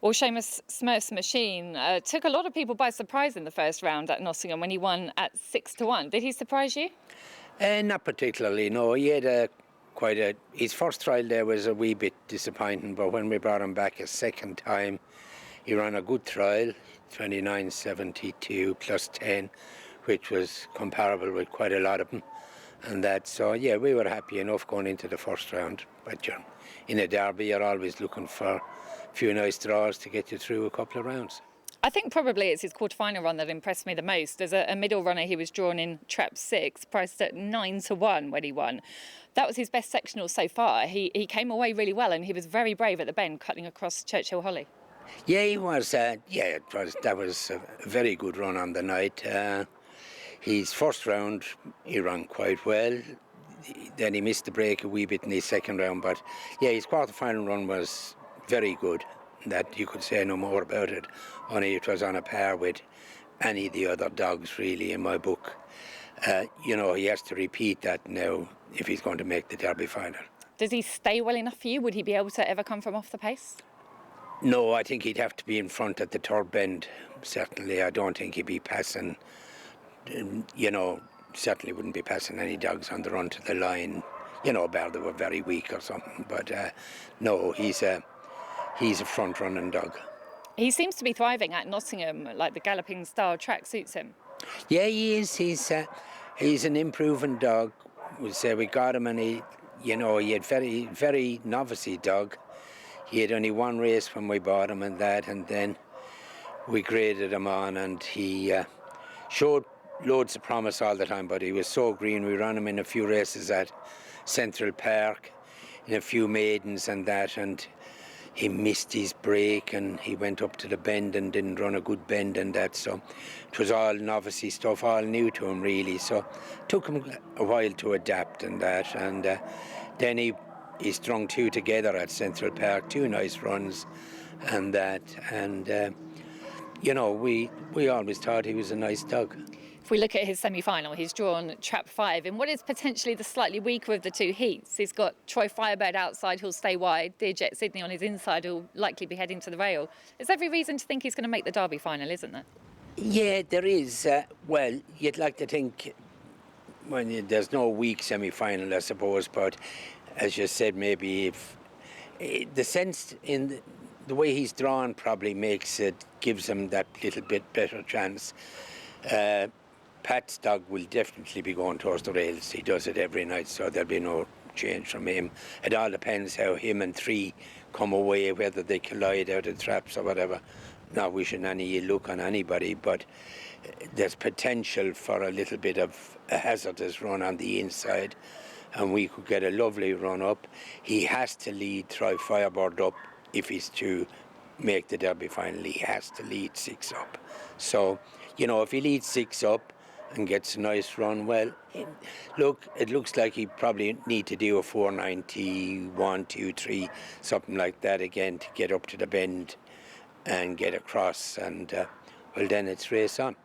Well, Seamus Smurfs Machine took a lot of people by surprise in the first round at Nottingham when he won at 6-1. Did he surprise you? Not particularly, no. He had his first trial there was a wee bit disappointing, but when we brought him back a second time, he ran a good trial, 29.72 plus 10, which was comparable with quite a lot of them. And that, so yeah, we were happy enough going into the first round. But in a derby, you're always looking for a few nice draws to get you through a couple of rounds. I think probably it's his quarter-final run that impressed me the most. As a middle runner, he was drawn in trap 6, priced at 9-1 when he won. That was his best sectional so far. He came away really well, and he was very brave at the bend, cutting across Churchill Holly. Yeah, he was. That was a very good run on the night. His first round, he ran quite well. Then he missed the break a wee bit in his second round, but yeah, his quarter-final run was very good. That you could say no more about it. Only it was on a par with any of the other dogs, really, in my book. He has to repeat that now if he's going to make the Derby final. Does he stay well enough for you? Would he be able to ever come from off the pace? No, I think he'd have to be in front at the third bend. Certainly, I don't think he'd be passing. Certainly wouldn't be passing any dogs on the run to the line. Bar they were very weak or something. But no, he's a front-running dog. He seems to be thriving at Nottingham, like the galloping style track suits him. Yeah, he is. He's an improving dog. We got him, and he had very, very novice-y dog. He had only one race when we bought him and then we graded him on, and he showed loads of promise all the time, but he was so green. We ran him in a few races at Central Park, in a few maidens and he missed his break and he went up to the bend and didn't run a good bend and that, so it was all novice stuff, all new to him really, so it took him a while to adapt and then he strung 2 together at Central Park, 2 nice runs we always thought he was a nice dog. If we look at his semi-final, he's drawn trap 5 in what is potentially the slightly weaker of the 2 heats. He's got Troy Firebird outside, who'll stay wide, Dear Jet Sydney on his inside, who'll likely be heading to the rail. There's every reason to think he's going to make the Derby final, isn't there? Yeah, there is. You'd like to think there's no weak semi-final, I suppose, but as you said, maybe if the sense in the way he's drawn probably gives him that little bit better chance. Pat's dog will definitely be going towards the rails. He does it every night, so there'll be no change from him. It all depends how him and 3 come away, whether they collide out of traps or whatever. Not wishing any ill luck on anybody, but there's potential for a little bit of a hazardous run on the inside, and we could get a lovely run up. He has to lead Troy Firebird up if he's to make the Derby final. He has to lead 6 up. So, if he leads 6 up and gets a nice run, well, it looks like he probably need to do a 491, 2, 3, something like that again to get up to the bend and get across, and then it's race on.